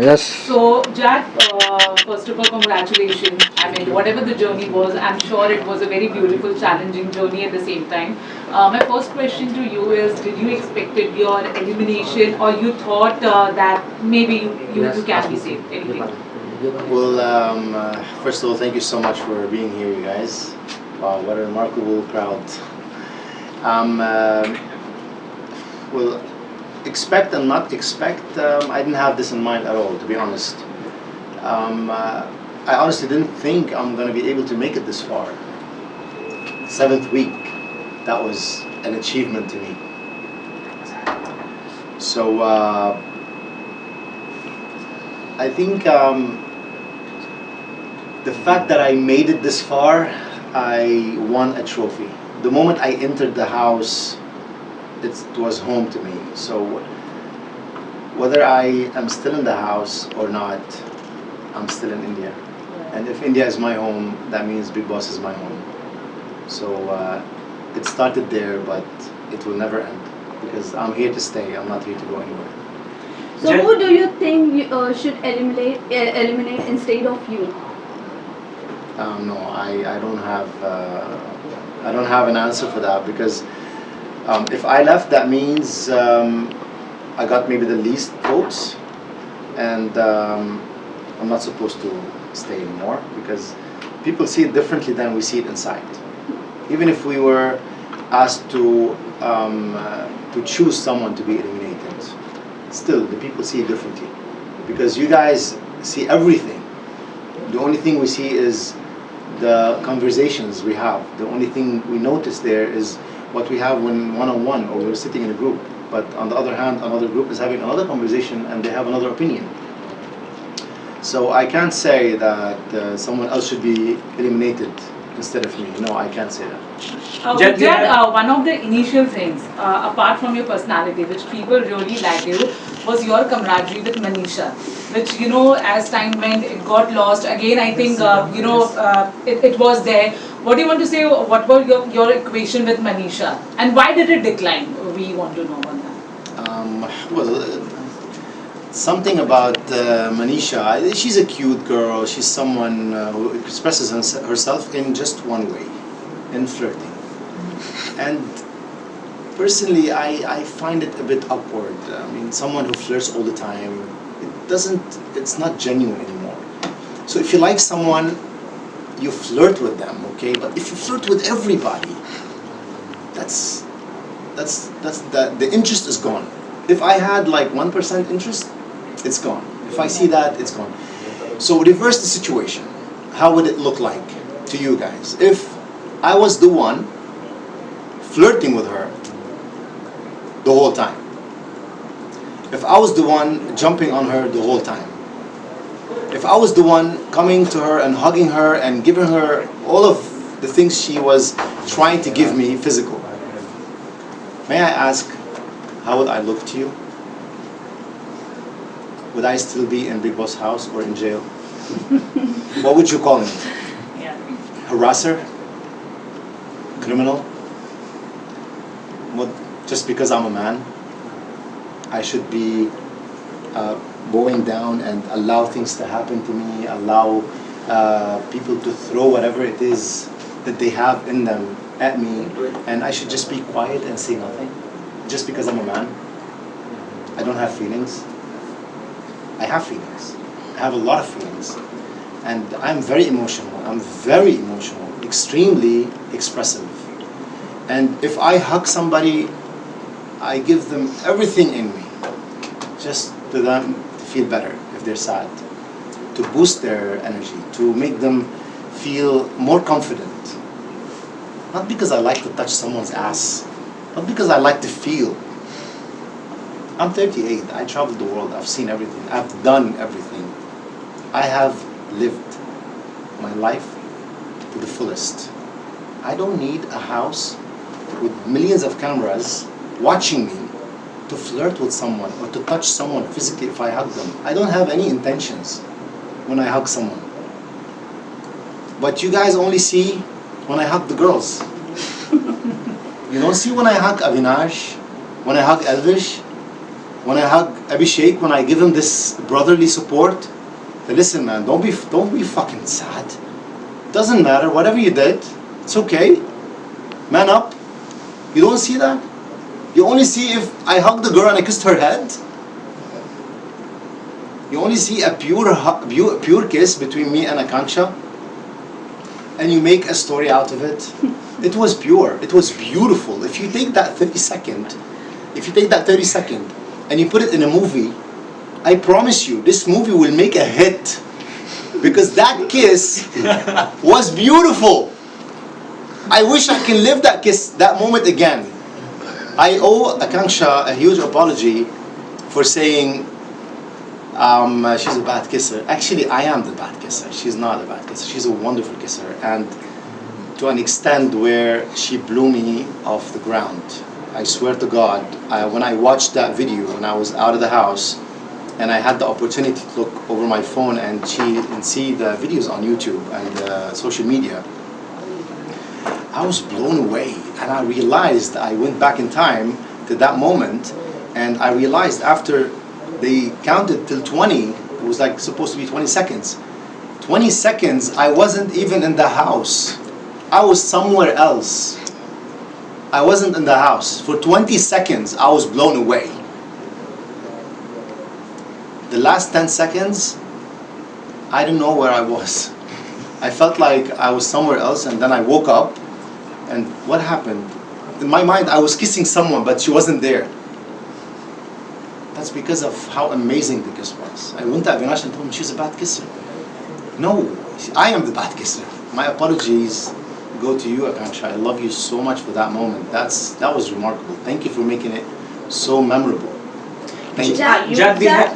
Yes. So, Jack, first of all, congratulations. I mean, whatever the journey was, I'm sure it was a very beautiful, challenging journey at the same time. My first question to you is: did you expected your elimination, or you thought that maybe you can be saved? Anything? Well, first of all, thank you so much for being here, you guys. Wow, what a remarkable crowd. Um, uh, well, expect and not expect, I didn't have this in mind at all, to be honest. I honestly didn't think I'm going to be able to make it this far. Seventh week, that was an achievement to me. So, I think the fact that I made it this far, I won a trophy. The moment I entered the house, it was home to me. So whether I am still in the house or not, I'm still in India. And if India is my home, that means Bigg Boss is my home. So it started there, but it will never end because I'm here to stay. I'm not here to go anywhere. So who do you think should eliminate instead of you? No, I don't have an answer for that because if I left, that means I got maybe the least votes, and I'm not supposed to stay anymore because people see it differently than we see it inside. Even if we were asked to choose someone to be eliminated, still the people see it differently because you guys see everything. The only thing we see is the conversations we have. The only thing we notice there is what we have when one-on-one or we're sitting in a group. But on the other hand, another group is having another conversation and they have another opinion. So I can't say that someone else should be eliminated instead of me. No, I can't say that. Jad, one of the initial things, apart from your personality, which people really liked you, was your camaraderie with Manisha, which, as time went, it got lost. Again, I think, it was there. What do you want to say? What was your equation with Manisha? And why did it decline? We want to know on that. Something about Manisha. She's a cute girl. She's someone who expresses herself in just one way, in flirting. And personally, I find it a bit awkward. I mean, someone who flirts all the time, it's not genuine anymore. So if you like someone, you flirt with them, okay? But if you flirt with everybody, the interest is gone. If I had like 1% interest, it's gone. If I see that, it's gone. So reverse the situation. How would it look like to you guys? If I was the one flirting with her the whole time. If I was the one jumping on her the whole time. If I was the one coming to her and hugging her and giving her all of the things she was trying to give me physical. May I ask, how would I look to you? Would I still be in Bigg Boss house or in jail? What would you call me? Yeah. Harasser? Criminal? What, just because I'm a man, I should be bowing down and allow things to happen to me, allow people to throw whatever it is that they have in them at me, and I should just be quiet and say nothing, just because I'm a man? I don't have feelings. I have feelings. I have a lot of feelings. And I'm very emotional. I'm very emotional, extremely expressive. And if I hug somebody, I give them everything in me, just to them to feel better if they're sad, to boost their energy, to make them feel more confident. Not because I like to touch someone's ass, not because I like to feel. I'm 38, I traveled the world, I've seen everything, I've done everything. I have lived my life to the fullest. I don't need a house with millions of cameras watching me to flirt with someone or to touch someone physically if I hug them. I don't have any intentions when I hug someone. But you guys only see when I hug the girls. You don't see when I hug Avinash, when I hug Elvish, when I hug Abhishek, when I give him this brotherly support, listen, man, don't be fucking sad. Doesn't matter, whatever you did, it's okay. Man up. You don't see that? You only see if I hugged the girl and I kissed her head. You only see a pure kiss between me and Akanksha, and you make a story out of it. It was pure. It was beautiful. If you take that 30 second, and you put it in a movie, I promise you, this movie will make a hit, because that kiss was beautiful. I wish I can live that moment again. I owe Akanksha a huge apology for saying she's a bad kisser. Actually, I am the bad kisser. She's not a bad kisser. She's a wonderful kisser, and to an extent where she blew me off the ground. I swear to God, when I watched that video when I was out of the house, and I had the opportunity to look over my phone and see the videos on YouTube and social media, I was blown away, and I realized I went back in time to that moment, and I realized after they counted till 20, it was like supposed to be 20 seconds. 20 seconds, I wasn't even in the house. I was somewhere else. I wasn't in the house. For 20 seconds, I was blown away. The last 10 seconds, I didn't know where I was. I felt like I was somewhere else, and then I woke up, and what happened? In my mind, I was kissing someone, but she wasn't there. That's because of how amazing the kiss was. I went to Avinash and told him she's a bad kisser. No, I am the bad kisser. My apologies go to you, Akanksha. I love you so much for that moment. That was remarkable. Thank you for making it so memorable. Thank you. Jack,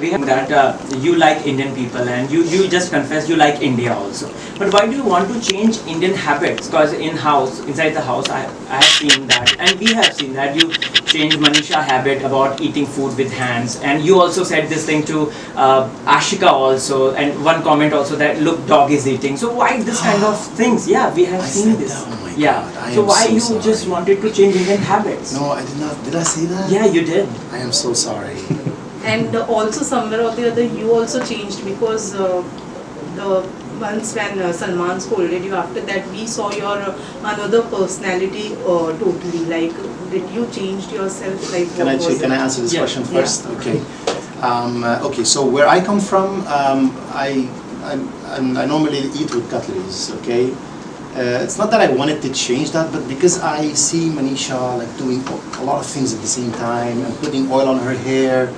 we have that you like Indian people, and you just confessed you like India also. But why do you want to change Indian habits? Because inside the house, I have seen that, and we have seen that you changed Manisha habit about eating food with hands, and you also said this thing to Ashika also, and one comment also that look, dog is eating. So why this kind of things? Yeah, we have seen this. Oh my yeah. God, So why you sorry. just wanted to change Indian habits? No, I did not. Did I say that? Yeah, you did. I am so sorry. And also somewhere or the other you also changed, because the once when Salman scolded you, after that we saw your another personality totally. Like, did you change yourself? Like, Can I answer this question first? Yeah. Okay. Okay. So where I come from, I normally eat with cutleries. Okay. It's not that I wanted to change that, but because I see Manisha like doing a lot of things at the same time, and putting oil on her hair,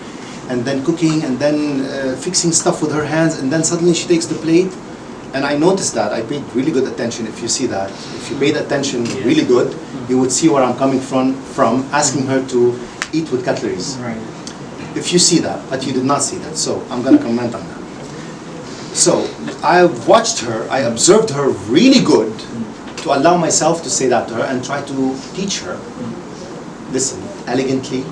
and then cooking, and then fixing stuff with her hands, and then suddenly she takes the plate, and I noticed that. I paid really good attention. If you see that, if you paid attention really good, you would see where I'm coming from asking her to eat with cutleries. Right. If you see that, but you did not see that, so I'm gonna comment on that. So I watched her, I observed her really good to allow myself to say that to her and try to teach her. Listen, elegantly,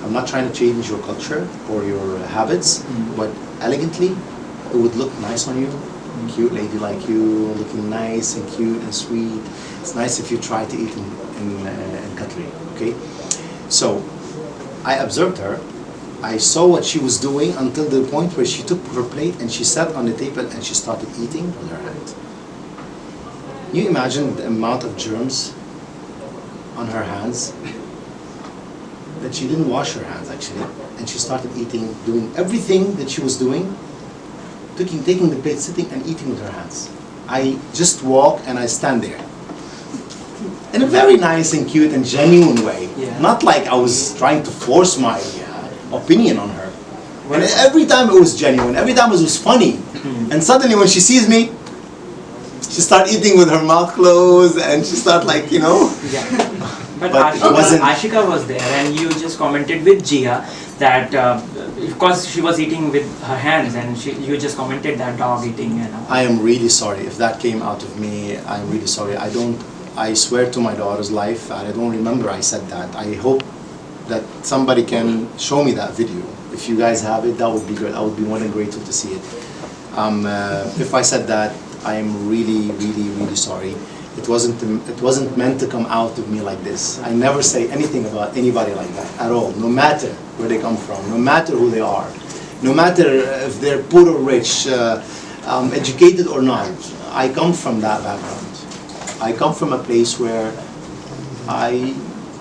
I'm not trying to change your culture or your habits, but elegantly, it would look nice on you. Cute lady like you, looking nice and cute and sweet. It's nice if you try to eat in cutlery, okay? So I observed her. I saw what she was doing until the point where she took her plate and she sat on the table and she started eating with her hand. Can you imagine the amount of germs on her hands? That she didn't wash her hands actually, and she started eating, doing everything that she was doing, taking the plate, sitting and eating with her hands. I just walk and I stand there. In a very nice and cute and genuine way. Yeah. Not like I was trying to force my opinion on her. And every time it was genuine, every time it was funny. And suddenly when she sees me, she started eating with her mouth closed and she started like, you know. Yeah. But it Ashika was there, and you just commented with Jia that because she was eating with her hands, and you just commented that dog eating, you know. I am really sorry if that came out of me. I'm really sorry. I swear to my daughter's life, and I don't remember I said that. I hope that somebody can show me that video. If you guys have it, that would be good. I would be more than grateful to see it. If I said that, I am really, really, really sorry. It wasn't meant to come out of me like this. I never say anything about anybody like that at all, no matter where they come from, no matter who they are, no matter if they're poor or rich, educated or not. I come from that background. I come from a place where I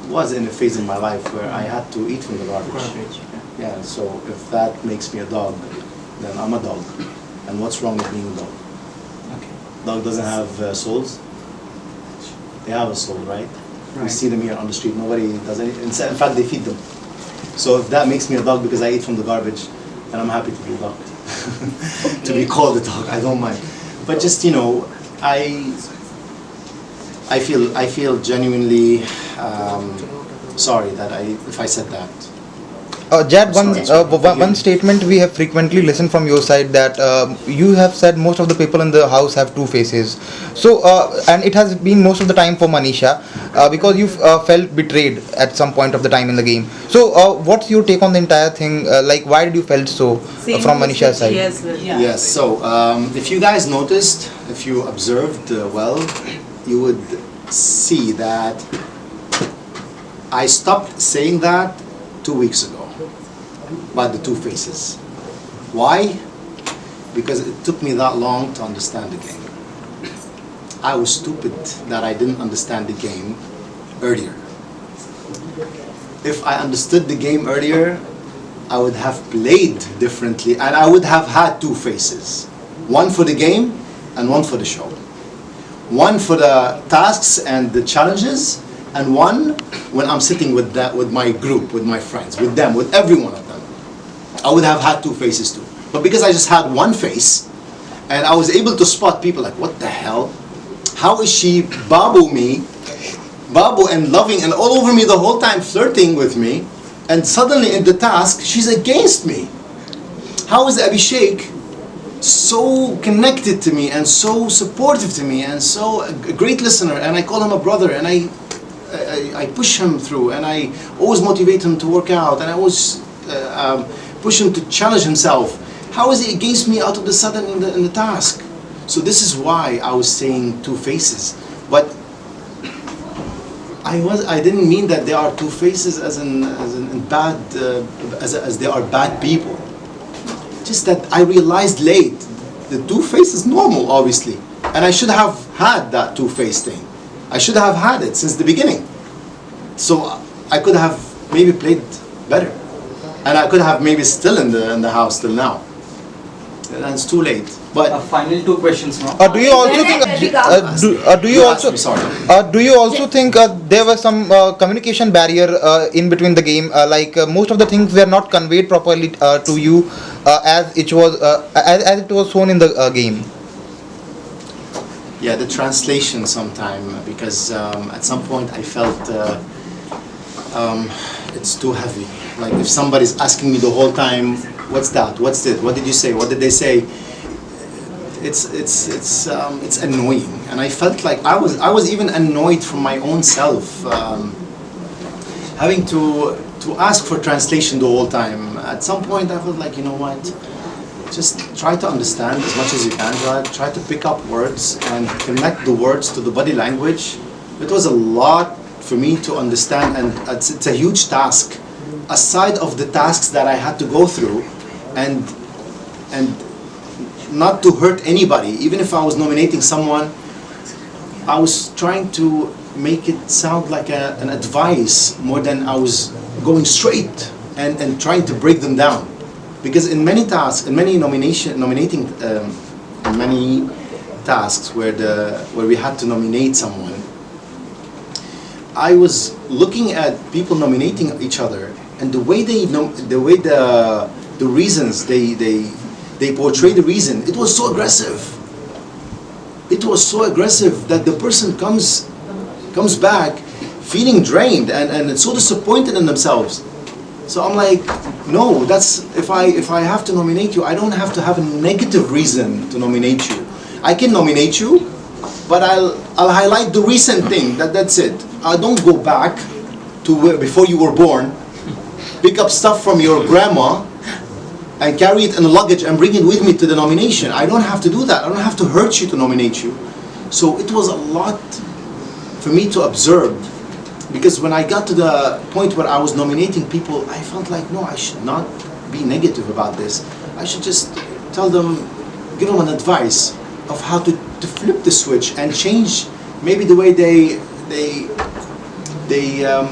was in a phase in my life where I had to eat from the garbage. Yeah, so if that makes me a dog, then I'm a dog. And what's wrong with being a dog? Okay. Dog doesn't have souls. They have a soul, right? We see them here on the street. Nobody does anything. In fact, they feed them. So if that makes me a dog because I eat from the garbage, then I'm happy to be a dog. To be called a dog, I don't mind. But just, you know, I feel genuinely sorry that if I said that. Jad, Sorry. one statement we have frequently listened from your side that you have said most of the people in the house have two faces. So, and it has been most of the time for Manisha because you felt betrayed at some point of the time in the game. So, what's your take on the entire thing? Like, why did you felt so from Manisha's side? Yes, Yes, so if you guys noticed, if you observed well, you would see that I stopped saying that 2 weeks ago about the two faces. Why? Because it took me that long to understand the game. I was stupid that I didn't understand the game earlier. If I understood the game earlier, I would have played differently and I would have had two faces. One for the game and one for the show. One for the tasks and the challenges, and one when I'm sitting with my group, with my friends, with them, with every one of them. I would have had two faces too. But because I just had one face, and I was able to spot people like, what the hell? How is she babu and loving and all over me the whole time, flirting with me, and suddenly in the task, she's against me? How is Abhishek so connected to me and so supportive to me and so a great listener, and I call him a brother, and I push him through, and I always motivate him to work out, and I always push him to challenge himself. How is he against me out of the sudden in the task? So this is why I was saying two faces. But I didn't mean that they are two faces as in bad as they are bad people. Just that I realized late the two face is normal, obviously, and I should have had that two face thing. I should have had it since the beginning. So I could have maybe played better, and I could have maybe still in the house till now. And it's too late. But Final two questions now. Do you also think? Do you also think there was some communication barrier in between the game? Like most of the things were not conveyed properly to you as it was shown in the game. yeah, the translation sometime, because at some point I felt it's too heavy. Like if somebody's asking me the whole time, what's that? What's it? What did you say? What did they say? It's annoying, and I felt like I was even annoyed from my own self, having to ask for translation the whole time. At some point, I felt like, you know what? Just try to understand as much as you can. Try to pick up words and connect the words to the body language. It was a lot for me to understand, and it's a huge task. Aside of the tasks that I had to go through, and not to hurt anybody, even if I was nominating someone, I was trying to make it sound like an advice more than I was going straight and trying to break them down. Because in many tasks, in many nominating many tasks where we had to nominate someone, I was looking at people nominating each other, and the way the reasons they portray the reason, it was so aggressive. It was so aggressive that the person comes back feeling drained and so disappointed in themselves. So I'm like, no, that's if I have to nominate you, I don't have to have a negative reason to nominate you. I can nominate you, but I'll highlight the recent thing. That's it. I don't go back to where, before you were born, pick up stuff from your grandma and carry it in a luggage and bring it with me to the nomination. I don't have to do that. I don't have to hurt you to nominate you. So it was a lot for me to observe, because when I got to the point where I was nominating people, I felt like, no, I should not be negative about this. I should just tell them, give them an advice of how to flip the switch and change maybe the way they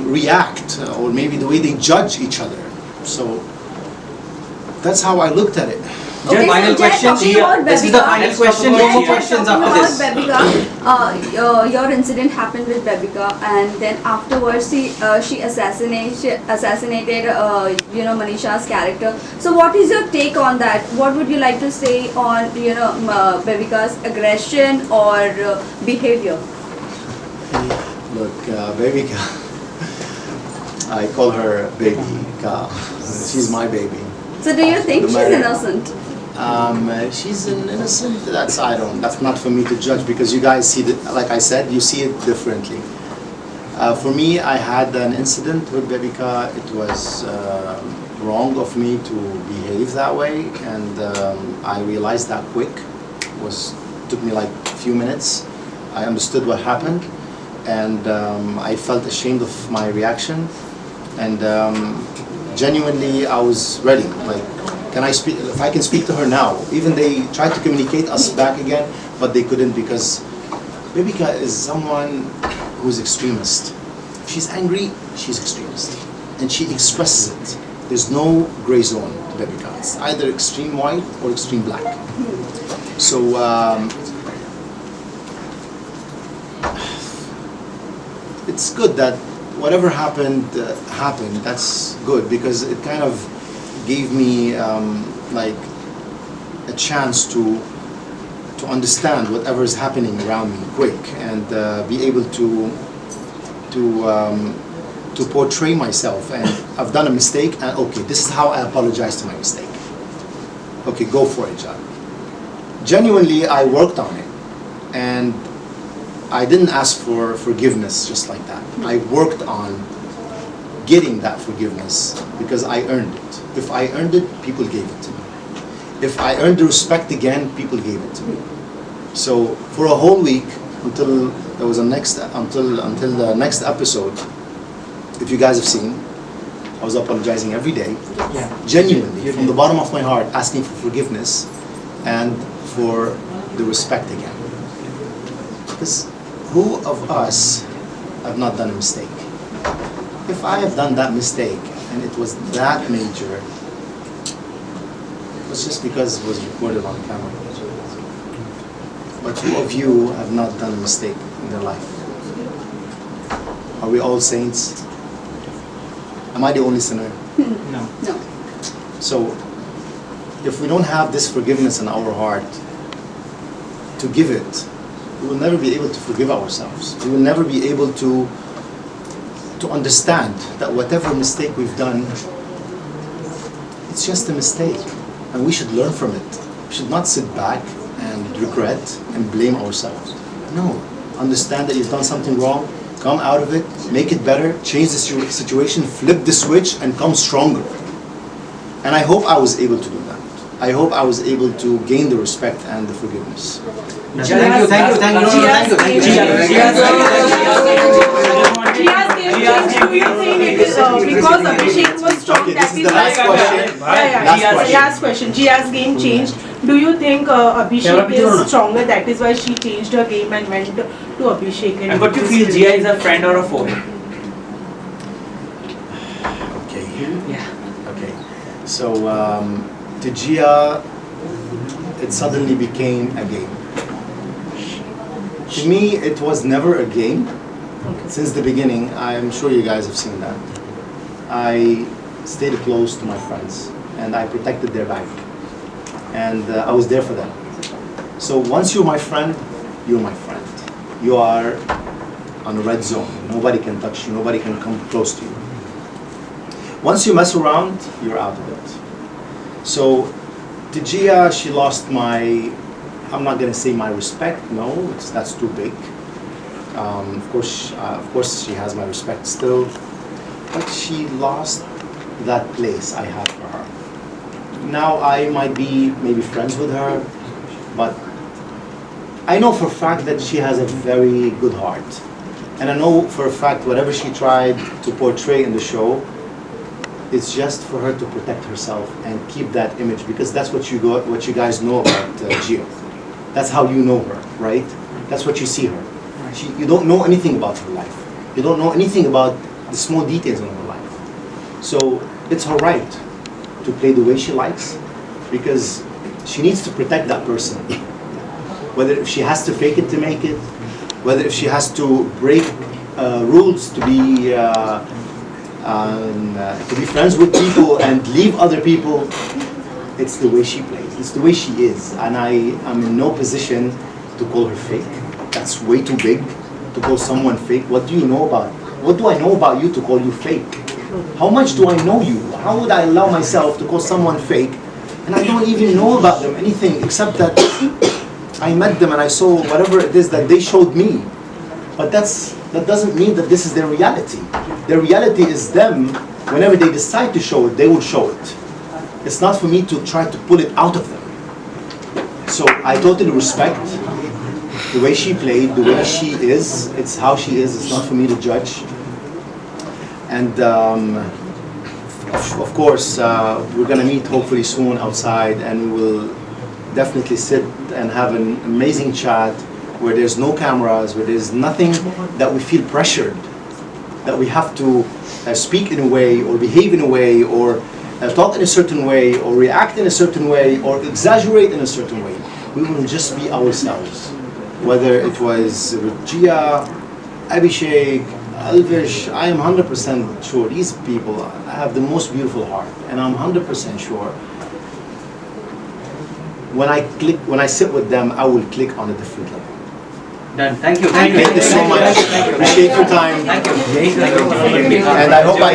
react, or maybe the way they judge each other. So that's how I looked at it. Okay, final question. This is the final question. No more questions after this. Your incident happened with Babika, and then afterwards she assassinated Manisha's character. So what is your take on that? What would you like to say on Babika's aggression or behavior? Look, Babika, I call her baby Ka. She's my baby. So do you think she's innocent? She's an innocent. That's not for me to judge, because you guys see it, like I said, you see it differently. For me, I had an incident with Babika. It was wrong of me to behave that way, and I realized that quick. Took me like a few minutes. I understood what happened, and I felt ashamed of my reaction, and genuinely I was ready. Like, can I speak? If I can speak to her now, even they tried to communicate us back again, but they couldn't, because Babika is someone who is extremist. If she's angry, she's extremist, and she expresses it. There's no gray zone to Babika. It's either extreme white or extreme black. So it's good that whatever happened happened. That's good, because it kind of gave me like a chance to understand whatever is happening around me quick, and be able to portray myself. And I've done a mistake, and okay, this is how I apologize to my mistake. Okay, go for it, John. Genuinely, I worked on it, and I didn't ask for forgiveness just like that. I worked on getting that forgiveness, because I earned it. If I earned it, people gave it to me. If I earned the respect again, people gave it to me. So for a whole week, until the next episode, if you guys have seen, I was apologizing every day, genuinely, from the bottom of my heart, asking for forgiveness and for the respect again. Because who of us have not done a mistake? If I have done that mistake and it was that major, it was just because it was recorded on camera. But who of you have not done a mistake in their life? Are we all saints? Am I the only sinner? No. No. So, if we don't have this forgiveness in our heart to give it, we will never be able to forgive ourselves. We will never be able to understand that whatever mistake we've done, it's just a mistake, and we should learn from it. We should not sit back and regret and blame ourselves. No, understand that you've done something wrong, come out of it, make it better, change the situation, flip the switch, and come stronger. And I hope I was able to do that. I hope I was able to gain the respect and the forgiveness. Thank you. Do you think it is because Abhishek was strong, Okay, that this is is the last question. Last question. Jia's game changed. Do you think Abhishek is stronger, that is why she changed her game and went to Abhishek? And what do you feel, Jia is a friend or a foe? Okay. Yeah. Okay. So, to Gia, it suddenly became a game. To me, it was never a game. Since the beginning, I'm sure you guys have seen that. I stayed close to my friends, and I protected their back. And I was there for them. So once you're my friend, you're my friend. You are on a red zone. Nobody can touch you. Nobody can come close to you. Once you mess around, you're out of it. So to Gia, she lost my, I'm not gonna say my respect. No, that's too big. Of course, she has my respect still, but she lost that place I have for her. Now I might be maybe friends with her, but I know for a fact that she has a very good heart. And I know for a fact whatever she tried to portray in the show, it's just for her to protect herself and keep that image, because that's what you guys know about Gio. That's how you know her, right? That's what you see her. You don't know anything about her life. You don't know anything about the small details in her life. So it's her right to play the way she likes, because she needs to protect that person. Whether if she has to fake it to make it, whether if she has to break rules to be friends with people and leave other people, it's the way she plays. It's the way she is, and I am in no position to call her fake. That's way too big to call someone fake. What do you know about? What do I know about you to call you fake? How much do I know you? How would I allow myself to call someone fake, and I don't even know about them anything except that I met them and I saw whatever it is that they showed me. But that doesn't mean that this is their reality. Their reality is them. Whenever they decide to show it, they will show it. It's not for me to try to pull it out of them. So I totally respect the way she played, the way she is. It's how she is. It's not for me to judge. And of course, we're gonna meet hopefully soon outside, and we will definitely sit and have an amazing chat where there's no cameras, where there's nothing that we feel pressured, that we have to speak in a way or behave in a way or talk in a certain way or react in a certain way or exaggerate in a certain way. We will just be ourselves. Whether it was Gia, Abhishek, Elvish, I am 100% sure these people have the most beautiful heart, and I'm 100% sure when I sit with them, I will click on a different level. Done. Thank you. Thank you so much. Appreciate your time. Thank you. And I hope I